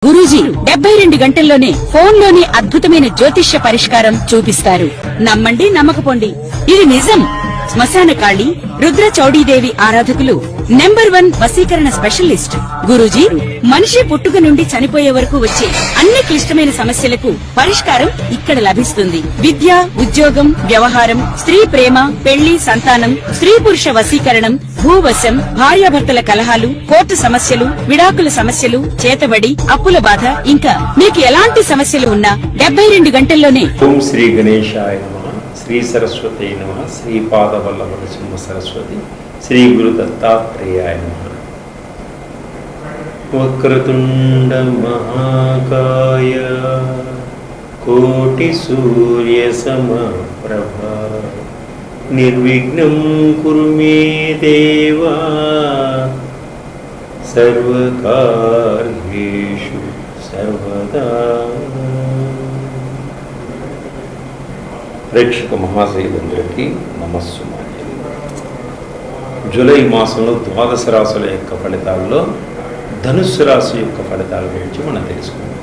గురూజీ 72 గంటల్లోనే ఫోన్లోని అద్భుతమైన జ్యోతిష్య పరిష్కారం చూపిస్తారు. నమ్మండి, నమ్మకపోండి, ఇది నిజం. శ్మశాన కాళి రుద్ర చౌడీదేవి ఆరాధకులు నంబర్ 1 వశీకరణ స్పెషలిస్ట్ గురూజీ. మనిషి పుట్టుక నుండి చనిపోయే వరకు వచ్చే అన్ని క్లిష్టమైన సమస్యలకు పరిష్కారం ఇక్కడ లభిస్తుంది. విద్య, ఉద్యోగం, వ్యవహారం, స్త్రీ ప్రేమ, పెళ్లి, సంతానం, స్త్రీ పురుష వశీకరణం, భూవశం, భార్యాభర్తల కలహాలు, కోర్టు సమస్యలు, విడాకుల సమస్యలు, చేతబడి, అప్పుల బాధ, ఇంకా మీకు ఎలాంటి సమస్యలు ఉన్నా 72 గంటల్లోనే. ఓం శ్రీ గణేశాయ నమః. శ్రీ సరస్వతి నమః. శ్రీపాదవల్లభ నృసింహ సరస్వతి. శ్రీ గురు దత్తాత్రేయాయ నమః. వక్రతుండ మహాకాయ కోటి సూర్య సమప్రభ నిర్విఘ్నం కురు మే దేవా సర్వకార్యేషు సర్వదా. ప్రేక్షక మహాశైలందరికీ నమస్సుమాంజలి. జూలై మాసంలో ద్వాదశ రాశుల యొక్క ఫలితాల్లో ధనుస్సు రాశి యొక్క ఫలితాల గురించి మనం తెలుసుకుందాం.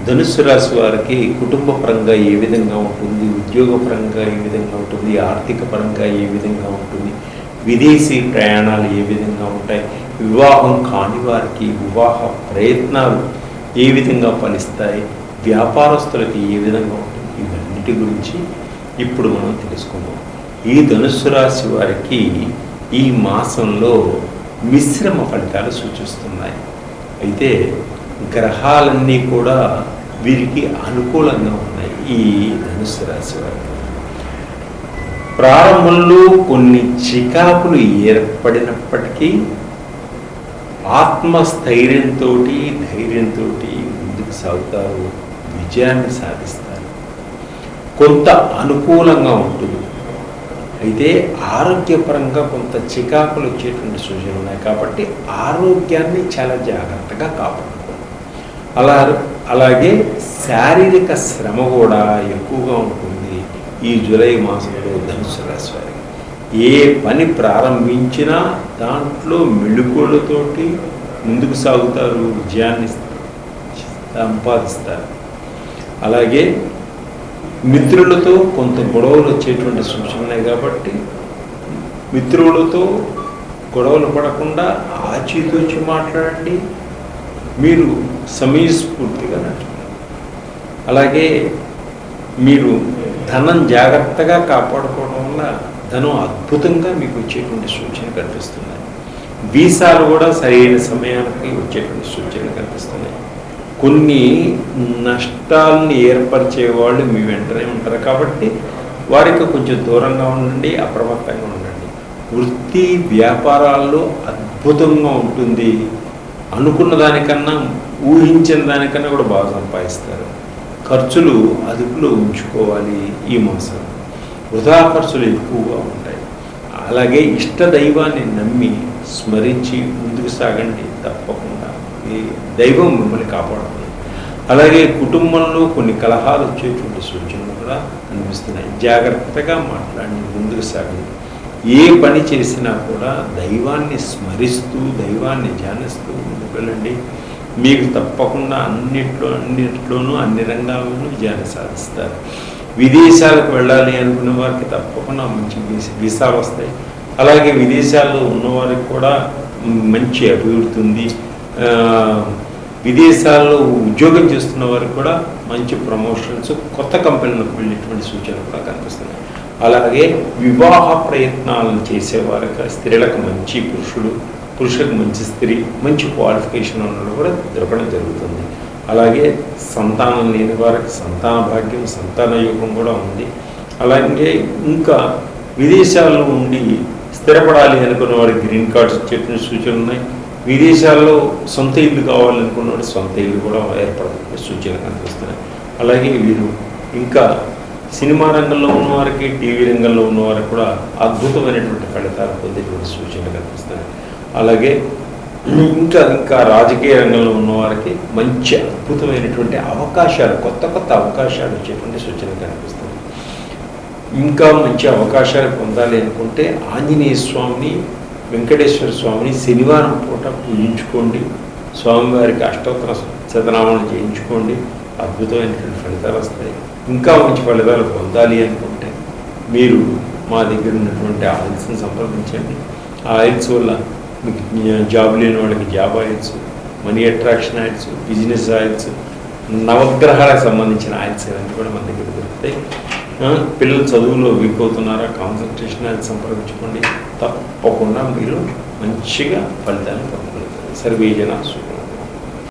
ధనుస్సు రాశి వారికి కుటుంబ పరంగా ఏ విధంగా ఉంటుంది, ఉద్యోగ పరంగా ఏ విధంగా ఉంటుంది, ఆర్థిక పరంగా ఏ విధంగా ఉంటుంది, విదేశీ ప్రయాణాలు ఏ విధంగా ఉంటాయి, వివాహం కాని వారికి వివాహ ప్రయత్నాలు ఏ విధంగా ఫలిస్తాయి, వ్యాపారస్తులకి ఏ విధంగా ఉంటుంది, ఇవన్నిటి గురించి ఇప్పుడు మనం తెలుసుకుందాం. ఈ ధనుస్సు రాశి వారికి ఈ మాసంలో మిశ్రమ ఫలితాలు సూచిస్తున్నాయి. అయితే గ్రహాలన్నీ కూడా వీరికి అనుకూలంగా ఉన్నాయి. ఈ ధనుస్సు రాశి వారికి ప్రారంభంలో కొన్ని చికాకులు ఏర్పడినప్పటికీ ఆత్మస్థైర్యంతో, ధైర్యంతో ముందుకు సాగుతారు, విజయాన్ని సాధిస్తారు. కొంత అనుకూలంగా ఉంటుంది. అయితే ఆరోగ్యపరంగా కొంత చికాకులు వచ్చేటువంటి సూచనలు ఉన్నాయి. కాబట్టి ఆరోగ్యాన్ని చాలా జాగ్రత్తగా కాపాడుకోవాలి. అలాగే శారీరక శ్రమ కూడా ఎక్కువగా ఉంటుంది ఈ జూలై మాసంలో ధనుస్సు రాశి వారికి. ఏ పని ప్రారంభించినా దాంట్లో మెళుకువలతోటి ముందుకు సాగుతారు, విజయాన్ని సంపాదిస్తారు. అలాగే మిత్రులతో కొంత గొడవలు వచ్చేటువంటి సూచనలు ఉన్నాయి. కాబట్టి మిత్రులతో గొడవలు పడకుండా ఆచితూచి మాట్లాడండి, మీరు సమయస్ఫూర్తిగా నడుచుకోండి. అలాగే మీరు ధనం జాగ్రత్తగా కాపాడుకోవడం వల్ల ధనం అద్భుతంగా మీకు వచ్చేటువంటి సూచన కనిపిస్తున్నాయి. వీసాలు కూడా సరైన సమయానికి వచ్చేటువంటి సూచనలు కనిపిస్తున్నాయి. కొన్ని నష్టాలను ఏర్పరిచే వాళ్ళు మీ వెంటనే ఉంటారు. కాబట్టి వారికి కొంచెం దూరంగా ఉండండి, అప్రమత్తంగా ఉండండి. వృత్తి వ్యాపారాల్లో అద్భుతంగా ఉంటుంది. అనుకున్న దానికన్నా, ఊహించిన దానికన్నా కూడా బాగా సంపాదిస్తారు. ఖర్చులు అదుపులో ఉంచుకోవాలి. ఈ మాసం వృధా ఖర్చులు ఎక్కువగా ఉంటాయి. అలాగే ఇష్ట దైవాన్ని నమ్మి స్మరించి ముందుకు సాగండి. తప్పకుండా ఈ దైవం మిమ్మల్ని కాపాడుతుంది. అలాగే కుటుంబంలో కొన్ని కలహాలు వచ్చేటువంటి సూచనలు కూడా అనిపిస్తున్నాయి. జాగ్రత్తగా మాట్లాడి ముందుకు సాగండి. ఏ పని చేసినా కూడా దైవాన్ని స్మరిస్తూ, దైవాన్ని ధ్యానిస్తూ ముందుకు వెళ్ళండి. మీకు తప్పకుండా అన్నిట్లోనూ అన్ని రంగాల్లోనూ విజయాన్ని సాధిస్తారు. విదేశాలకు వెళ్ళాలి అనుకున్న వారికి తప్పకుండా మంచి వీసాలు వస్తాయి. అలాగే విదేశాల్లో ఉన్నవారికి కూడా మంచి అభివృద్ధి ఉంది. విదేశాల్లో ఉద్యోగం చేస్తున్న వారికి కూడా మంచి ప్రమోషన్స్, కొత్త కంపెనీలకు వెళ్ళేటువంటి సూచనలు కూడా కనిపిస్తున్నాయి. అలాగే వివాహ ప్రయత్నాలను చేసేవారికి స్త్రీలకు మంచి పురుషులకు మంచి స్త్రీ, మంచి క్వాలిఫికేషన్ ఉన్నది కూడా దొరకడం జరుగుతుంది. అలాగే సంతానం లేని వారికి సంతాన భాగ్యం, సంతాన యోగం కూడా ఉంది. అలాగే ఇంకా విదేశాల్లో ఉండి స్థిరపడాలి అనుకున్న వారికి గ్రీన్ కార్డ్స్ వచ్చేటువంటి సూచనలు ఉన్నాయి. విదేశాల్లో సొంత ఇల్లు కావాలనుకున్న వాడు సొంత ఇల్లు కూడా ఏర్పడుతున్న సూచనలు కనిపిస్తున్నాయి. అలాగే వీరు ఇంకా సినిమా రంగంలో ఉన్నవారికి, టీవీ రంగంలో ఉన్నవారికి కూడా అద్భుతమైనటువంటి ఫలితాలు పొందేటువంటి సూచనలు కనిపిస్తున్నాయి. అలాగే ఇంకా రాజకీయ రంగంలో ఉన్నవారికి మంచి అద్భుతమైనటువంటి అవకాశాలు, కొత్త అవకాశాలు వచ్చేటువంటి సూచనలు కనిపిస్తున్నాయి. ఇంకా మంచి అవకాశాలు పొందాలి అనుకుంటే ఆంజనేయ స్వామిని, వెంకటేశ్వర స్వామిని శనివారం పూట పూజించుకోండి. స్వామివారికి అష్టోత్తర శతనామాలు చేయించుకోండి, అద్భుతమైనటువంటి ఫలితాలు వస్తాయి. ఇంకా మంచి ఫలితాలు పొందాలి అనుకుంటే మీరు మా దగ్గర ఉన్నటువంటి ఆయిల్స్ని సంప్రదించండి. ఆ ఆయిల్స్ వల్ల మీకు జాబ్ లేని వాళ్ళకి job oils, money attraction oils, business oils, నవగ్రహాలకు సంబంధించిన ఆయిల్స్ ఇవన్నీ కూడా మన దగ్గర దొరుకుతాయి. పిల్లలు చదువులో వీక్ అవుతున్నారా, కాన్సన్ట్రేషన్ ఆయిల్ సంప్రదించుకోండి. తప్పకుండా మీరు మంచిగా ఫలితాలను పొందగలుగుతారు. సర్వే జన సుఖం.